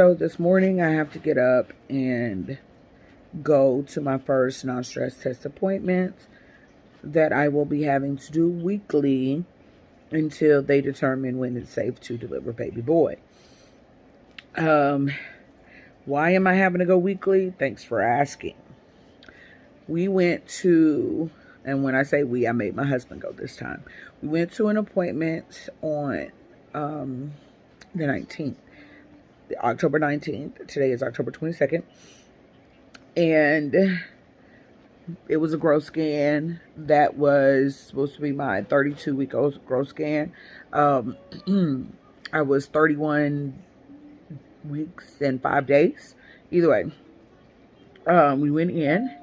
So this morning I have to get up and go to my first non-stress test appointment that I will be having to do weekly until they determine when it's safe to deliver baby boy. Why am I having to go weekly? Thanks for asking. We went to, and when I say we, I made my husband go this time. We went to an appointment on the 19th, October 19th. Today is October 22nd. And it was a growth scan that was supposed to be my 32-week growth scan. I was 31 weeks and 5 days. Either way, we went in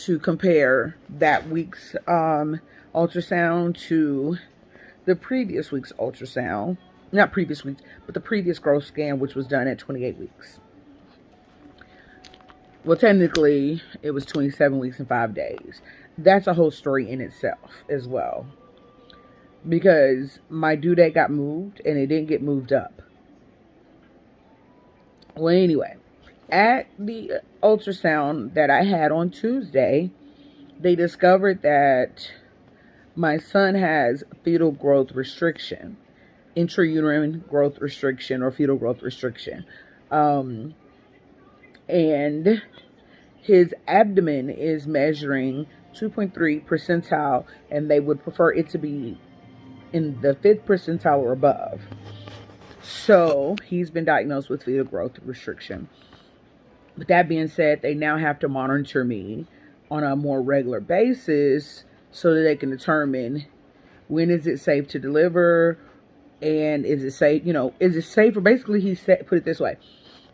to compare that week's ultrasound to the previous week's ultrasound. Not previous week's, but the previous growth scan, which was done at 28 weeks. Well, technically, it was 27 weeks and 5 days. That's a whole story in itself as well. Because my due date got moved and it didn't get moved up. Well, anyway, at the ultrasound that I had on Tuesday, they discovered that my son has fetal growth restriction, intrauterine growth restriction, or fetal growth restriction. And his abdomen is measuring 2.3 percentile, and they would prefer it to be in the 5th percentile or above. So he's been diagnosed with fetal growth restriction. With that being said, they now have to monitor me on a more regular basis so that they can determine when is it safe to deliver, and is it safe, is it safe? Or basically, he said, put it this way: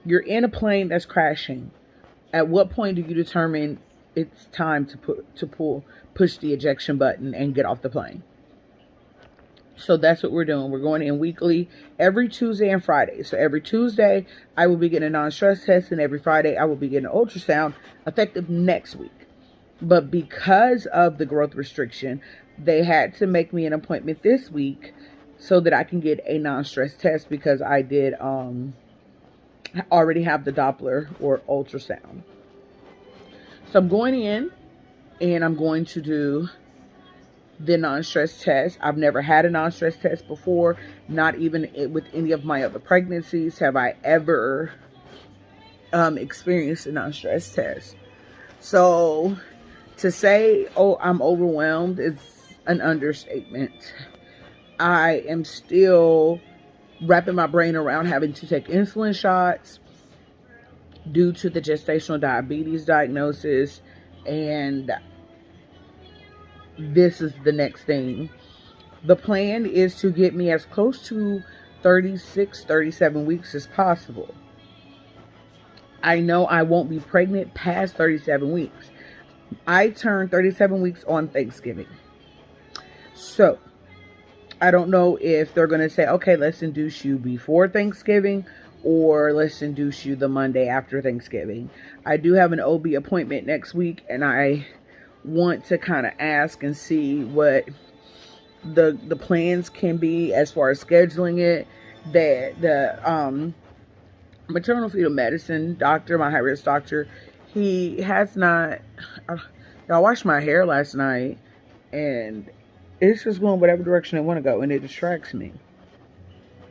you're in a plane that's crashing. At what point do you determine it's time to push the ejection button and get off the plane? So that's what we're doing. We're going in weekly, every Tuesday and Friday. So every Tuesday, I will be getting a non-stress test, and every Friday, I will be getting an ultrasound, effective next week. But because of the growth restriction, they had to make me an appointment this week so that I can get a non-stress test, because I did already have the Doppler or ultrasound. So I'm going in and I'm going to do the non-stress test. I've never had a non-stress test before. Not even with any of my other pregnancies have I ever experienced a non-stress test. So to say, oh, I'm overwhelmed is an understatement. I am still wrapping my brain around having to take insulin shots due to the gestational diabetes diagnosis, and this is the next thing. The plan is to get me as close to 36, 37 weeks as possible. I know I won't be pregnant past 37 weeks. I turned 37 weeks on Thanksgiving. So I don't know if they're going to say, okay, let's induce you before Thanksgiving, or let's induce you the Monday after Thanksgiving. I do have an OB appointment next week, and I want to kind of ask and see what the plans can be as far as scheduling it. That the maternal fetal medicine doctor, my high-risk doctor, he has not, I washed my hair last night, and it's just going whatever direction I want to go, and it distracts me.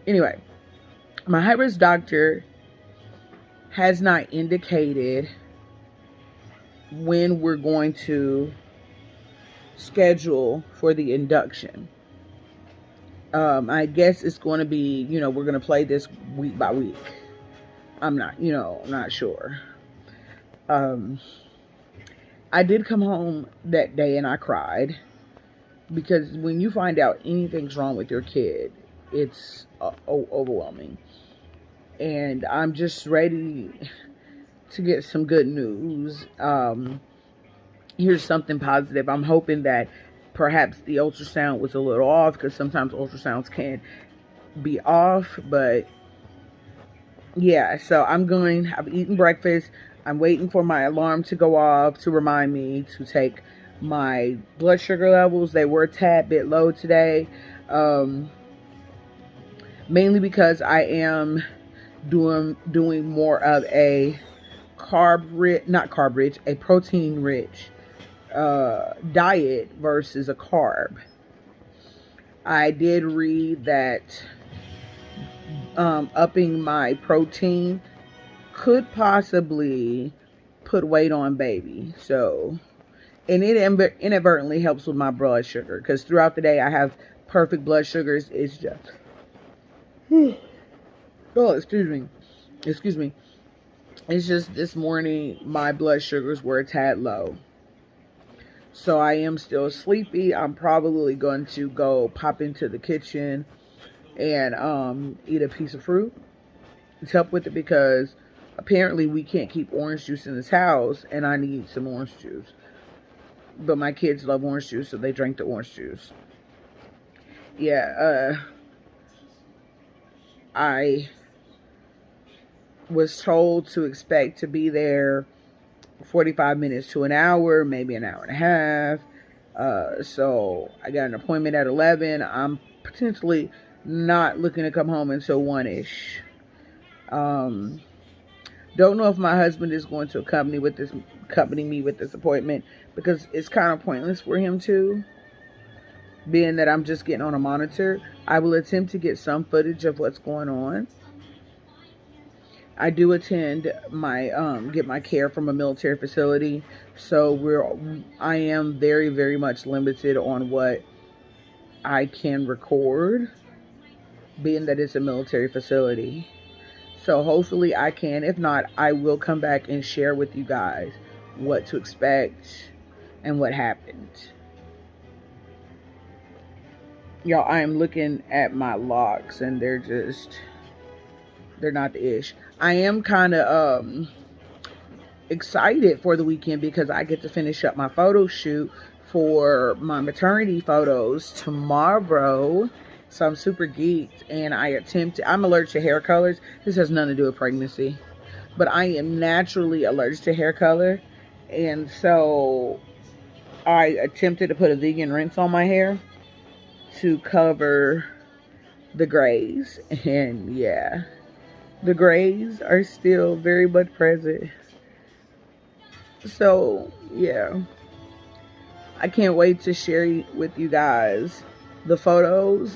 Anyway, my high-risk doctor has not indicated when we're going to schedule for the induction. I guess it's going to be, we're going to play this week by week. I'm not sure. I did come home that day and I cried, because when you find out anything's wrong with your kid, it's overwhelming. And I'm just ready to get some good news. Here's something positive. I'm hoping that perhaps the ultrasound was a little off, because sometimes ultrasounds can be off. But yeah, so I've eaten breakfast. I'm waiting for my alarm to go off to remind me to take my blood sugar levels. They were a tad bit low today. Mainly because I am doing more of a a protein rich diet versus a carb. I did read that upping my protein could possibly put weight on baby. So, and it inadvertently helps with my blood sugar, because throughout the day I have perfect blood sugars. It's just, oh, excuse me. It's just this morning my blood sugars were a tad low. So I am still sleepy. I'm probably going to go pop into the kitchen and eat a piece of fruit to help with it, because apparently we can't keep orange juice in this house, and I need some orange juice. But my kids love orange juice, so they drink the orange juice. Yeah, I was told to expect to be there 45 minutes to an hour, maybe an hour and a half. So I got an appointment at 11. I'm potentially not looking to come home until 1-ish. Don't know if my husband is going to accompany me with this appointment, because it's kind of pointless for him to, being that I'm just getting on a monitor. I will attempt to get some footage of what's going on. I do attend get my care from a military facility, so I am very, very much limited on what I can record, being that it's a military facility. So hopefully I can. If not, I will come back and share with you guys what to expect and what happened. Y'all, I am looking at my locks and they're not the ish. I am kind of excited for the weekend, because I get to finish up my photo shoot for my maternity photos tomorrow. So I'm super geeked, and I'm allergic to hair colors. This has nothing to do with pregnancy, but I am naturally allergic to hair color. And so I attempted to put a vegan rinse on my hair to cover the grays. And yeah, the grays are still very much present. So yeah, I can't wait to share with you guys the photos.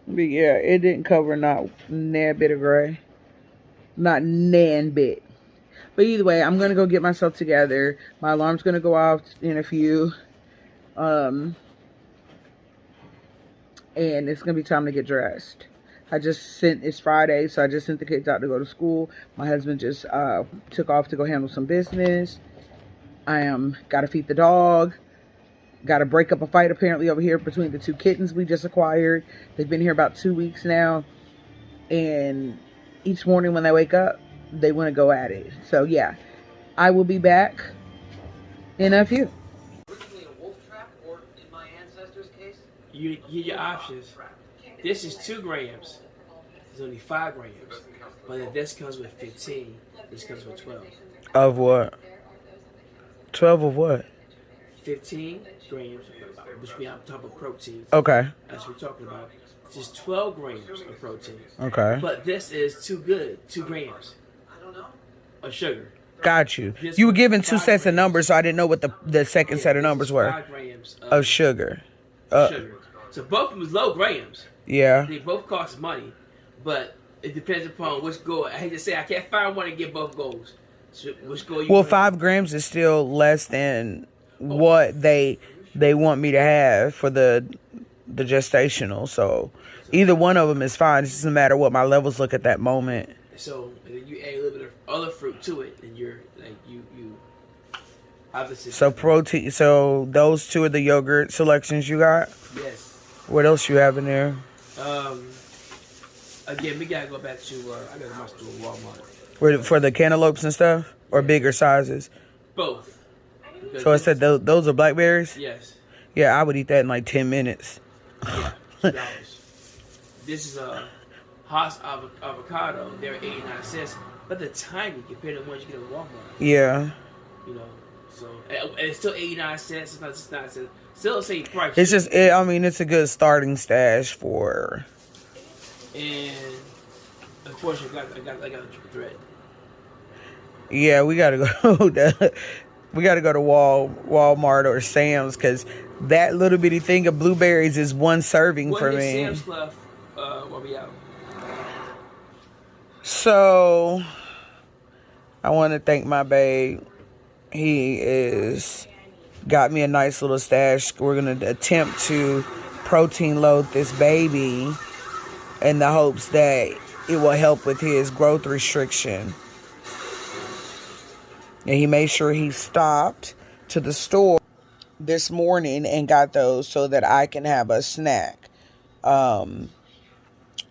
But yeah, it didn't cover not nan bit of gray. Not nan bit. But either way, I'm going to go get myself together. My alarm's going to go off in a few. And it's going to be time to get dressed. It's Friday, so I just sent the kids out to go to school. My husband just took off to go handle some business. Got to feed the dog. Got to break up a fight apparently over here between the two kittens we just acquired. They've been here about 2 weeks now. And each morning when they wake up, they want to go at it. So yeah, I will be back in a few. Originally a wolf trap, or in my ancestor's case, you get your options. This is 2 grams. It's only 5 grams. But if this comes with 15, this comes with 12. Of what? 12 of what? 15 grams, which we on top of protein. Okay. As we're talking about. Just 12 grams of protein. Okay. But this is too good. 2 grams of sugar. Got you. You were given 2 sets of numbers, so I didn't know what the second set of numbers were. 5 grams of sugar. Sugar. So both of them was low grams. Yeah. They both cost money, but it depends upon which goal. I hate to say I can't find one to get both goals. So which goal you? Well, 5 grams is still less than what they want me to have for the gestational. So either one of them is fine. It doesn't matter what my levels look at that moment. So and then you add a little bit of other fruit to it, and you're like you obviously. So protein. So those 2 are the yogurt selections you got. Yes. What else you have in there? Again, we gotta go back to I gotta go to Walmart. For the cantaloupes and stuff, or bigger sizes? Both. So I said those are blackberries? Yes. Yeah, I would eat that in like 10 minutes. Yeah, $2. This is a Haas avocado. They're 89 cents, but they're tiny compared to the ones you get at Walmart. Yeah. You know, so and it's still 89 cents. It's not just 9 cents. Still the same price. It's just, it's a good starting stash for and unfortunately, I got a triple threat. Yeah, we gotta go. We gotta go to Walmart or Sam's because that little bitty thing of blueberries is one serving What for hit me. Sam's Club while we out? So I want to thank my babe. He is got me a nice little stash. We're gonna attempt to protein load this baby in the hopes that it will help with his growth restriction. And he made sure he stopped to the store this morning and got those so that I can have a snack.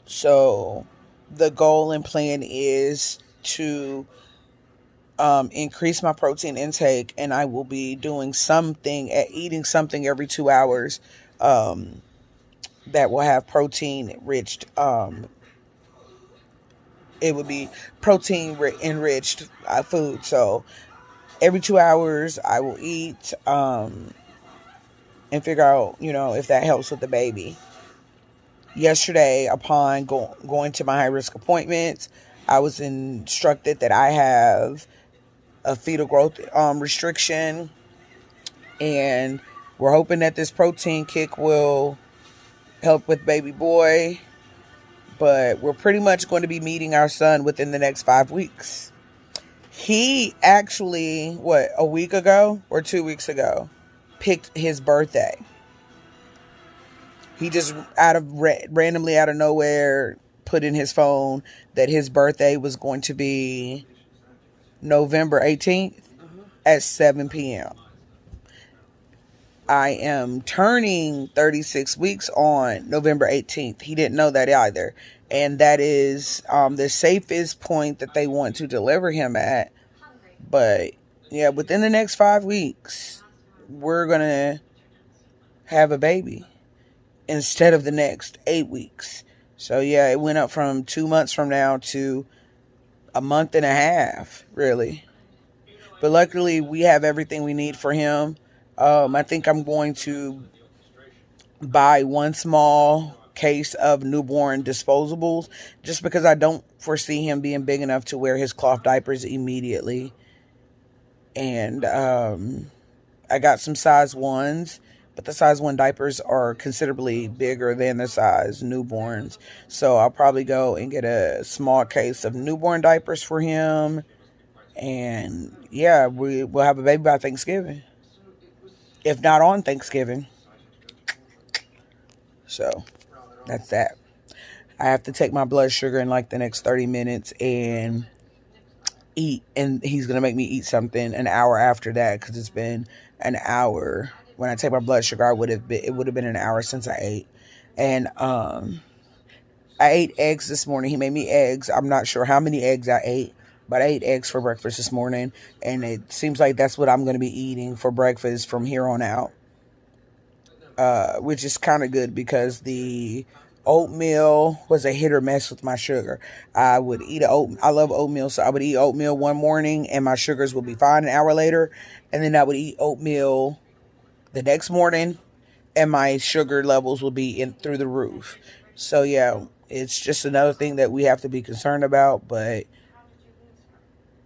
So the goal and plan is to increase my protein intake, and I will be doing something eating something every 2 hours that will have protein enriched. It would be protein enriched food. So every 2 hours I will eat and figure out, if that helps with the baby. Yesterday, upon going to my high risk appointments, I was instructed that I have a fetal growth restriction, and we're hoping that this protein kick will help with baby boy. But we're pretty much going to be meeting our son within the next 5 weeks. He actually, a week ago or 2 weeks ago, picked his birthday. He just randomly out of nowhere put in his phone that his birthday was going to be November 18th at 7 p.m. I am turning 36 weeks on November 18th. He didn't know that either. And that is the safest point that they want to deliver him at. But yeah, within the next 5 weeks, we're going to have a baby instead of the next 8 weeks. So yeah, it went up from 2 months from now to a month and a half, really. But luckily, we have everything we need for him. I think I'm going to buy one small case of newborn disposables just because I don't foresee him being big enough to wear his cloth diapers immediately. And I got some size 1s, but the size 1 diapers are considerably bigger than the size newborns. So I'll probably go and get a small case of newborn diapers for him. And yeah, we'll have a baby by Thanksgiving. If not on Thanksgiving. So that's that. I have to take my blood sugar in like the next 30 minutes and eat. And he's going to make me eat something an hour after that because it's been an hour. When I take my blood sugar, it would have been an hour since I ate. And I ate eggs this morning. He made me eggs. I'm not sure how many eggs I ate, but I ate eggs for breakfast this morning. And it seems like that's what I'm going to be eating for breakfast from here on out. Which is kind of good because the oatmeal was a hit or miss with my sugar. I would eat I love oatmeal, so I would eat oatmeal one morning and my sugars would be fine an hour later. And then I would eat oatmeal the next morning and my sugar levels will be through the roof. So yeah, it's just another thing that we have to be concerned about, but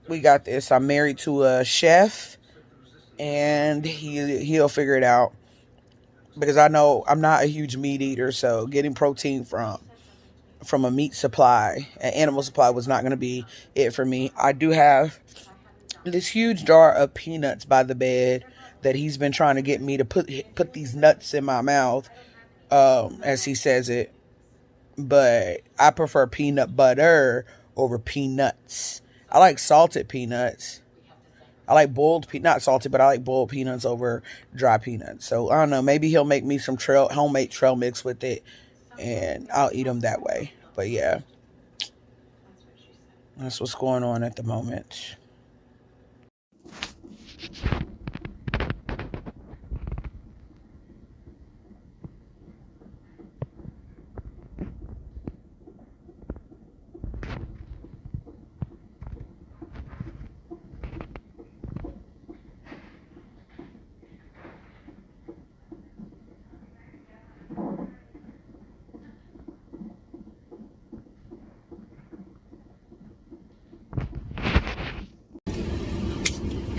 we got this. I'm married to a chef and he'll figure it out. Because I know I'm not a huge meat eater, so getting protein from a meat supply, an animal supply, was not going to be it for me. I do have this huge jar of peanuts by the bed that he's been trying to get me to put these nuts in my mouth, as he says it. But I prefer peanut butter over peanuts. I like salted peanuts. I like not salted, but I like boiled peanuts over dry peanuts. So I don't know. Maybe he'll make me some homemade trail mix with it, and I'll eat them that way. But yeah, that's what's going on at the moment.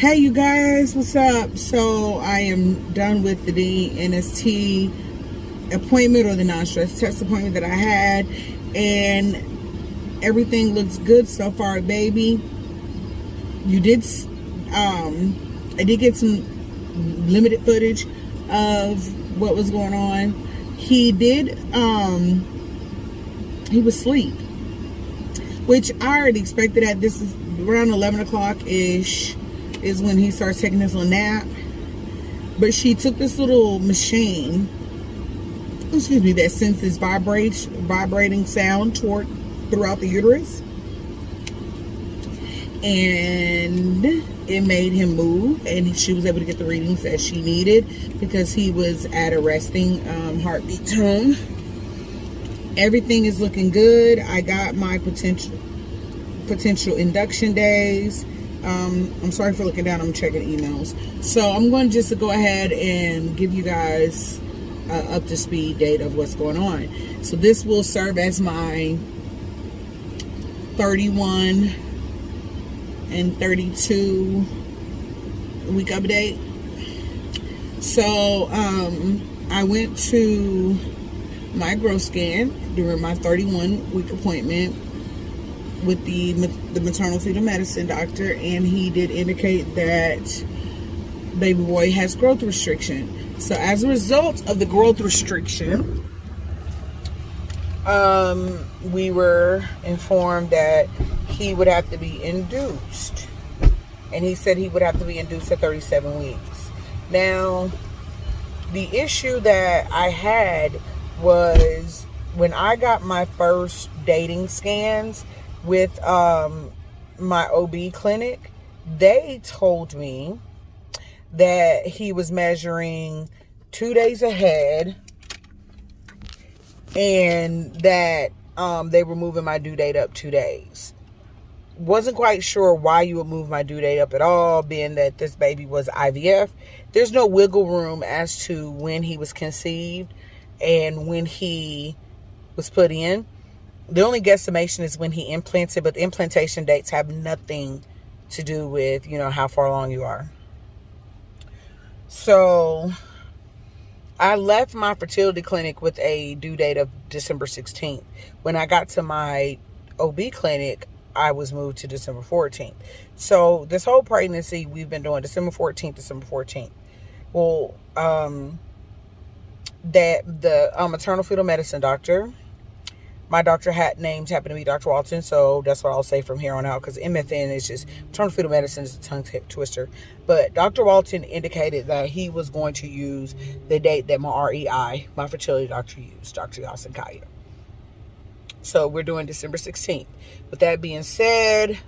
Hey you guys, what's up? So I am done with the NST appointment, or the non-stress test appointment that I had, and everything looks good so far, baby. I did get some limited footage of what was going on. He was asleep, which I already expected. That this is around 11 o'clock ish is when he starts taking his little nap. But she took this little machine, that senses vibrating sound throughout the uterus, and it made him move, and she was able to get the readings that she needed because he was at a resting heartbeat tone. Everything is looking good. I got my potential induction days. I'm sorry for looking down. I'm checking emails. So I'm going to just go ahead and give you guys up to speed date of what's going on. So this will serve as my 31 and 32 week update. So I went to my growth scan during my 31 week appointment with the maternal fetal medicine doctor, and he did indicate that baby boy has growth restriction. So as a result of the growth restriction, we were informed that he would have to be induced, and he said he would have to be induced at 37 weeks. Now, the issue that I had was when I got my first dating scans with my OB clinic, they told me that he was measuring 2 days ahead, and that they were moving my due date up 2 days. Wasn't quite sure why you would move my due date up at all, being that this baby was IVF. There's no wiggle room as to when he was conceived and when he was put in. The only guesstimation is when he implanted, but the implantation dates have nothing to do with, how far along you are. So I left my fertility clinic with a due date of December 16th. When I got to my OB clinic, I was moved to December 14th. So this whole pregnancy, we've been doing December 14th. Well, that the maternal fetal medicine doctor, my doctor happened to be Dr. Walton, so that's what I'll say from here on out, because MFN is just, maternal fetal medicine is a tongue twister. But Dr. Walton indicated that he was going to use the date that my REI, my fertility doctor, used, Dr. Yasin Kaya. So we're doing December 16th. With that being said,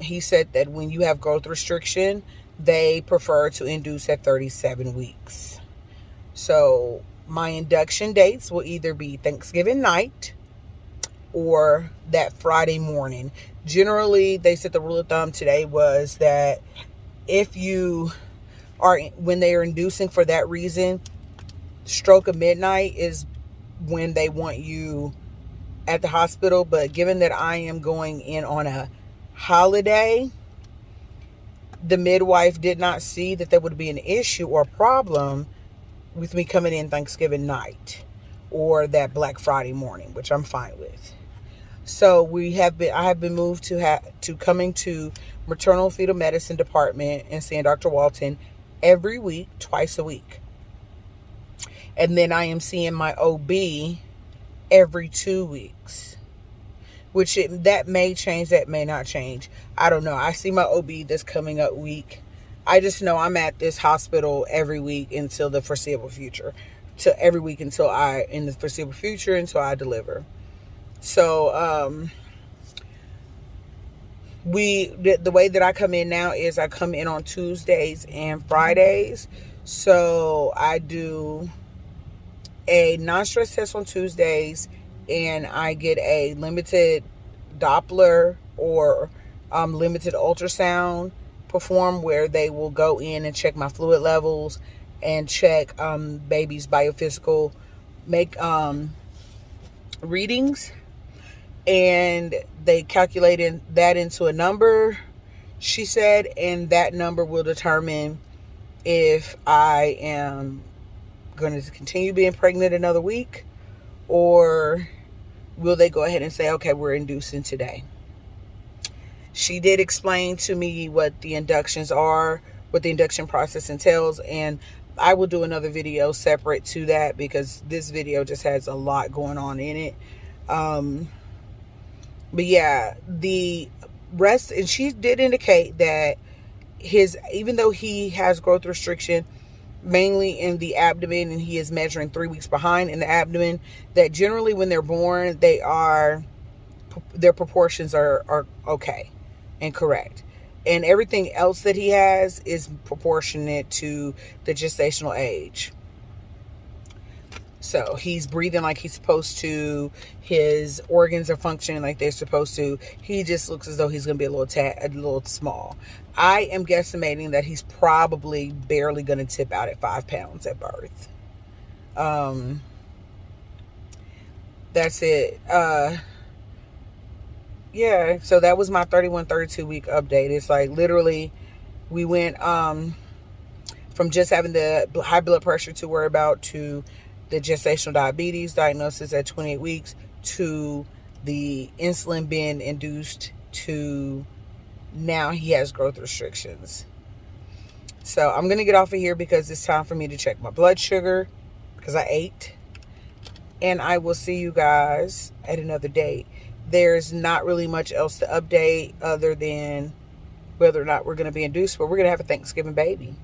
he said that when you have growth restriction, they prefer to induce at 37 weeks. So my induction dates will either be Thanksgiving night or that Friday morning. Generally, they said the rule of thumb today was that if you are, when they are inducing for that reason, stroke of midnight is when they want you at the hospital. But given that I am going in on a holiday, the midwife did not see that there would be an issue or problem with me coming in Thanksgiving night or that Black Friday morning, which I'm fine with. So I have been moved to coming to maternal fetal medicine department and seeing Dr. Walton every week, twice a week. And then I am seeing my OB every 2 weeks, which that may change, that may not change. I don't know. I see my OB this coming up week. I just know I'm at this hospital every week until the foreseeable future. Until I deliver. So, the way that I come in now is I come in on Tuesdays and Fridays. So I do a non-stress test on Tuesdays, and I get a limited Doppler or limited ultrasound performed, where they will go in and check my fluid levels and check baby's biophysical readings, and they calculated that into a number, she said, and that number will determine if I am going to continue being pregnant another week, or will they go ahead and say, okay, we're inducing today. She did explain to me what the inductions are, what the induction process entails, and I will do another video separate to that because this video just has a lot going on in it. But yeah, the rest, and she did indicate that even though he has growth restriction mainly in the abdomen, and he is measuring 3 weeks behind in the abdomen, that generally when they're born, their proportions are okay and correct, and everything else that he has is proportionate to the gestational age. So he's breathing like he's supposed to. His organs are functioning like they're supposed to. He just looks as though he's going to be a little small. I am guesstimating that he's probably barely going to tip out at 5 pounds at birth. That's it. Yeah, so that was my 32 week update. It's like literally we went from just having the high blood pressure to worry about, to the gestational diabetes diagnosis at 28 weeks, to the insulin being induced, to now he has growth restrictions. So I'm going to get off of here because it's time for me to check my blood sugar because I ate. And I will see you guys at another date. There's not really much else to update other than whether or not we're going to be induced, but we're going to have a Thanksgiving baby.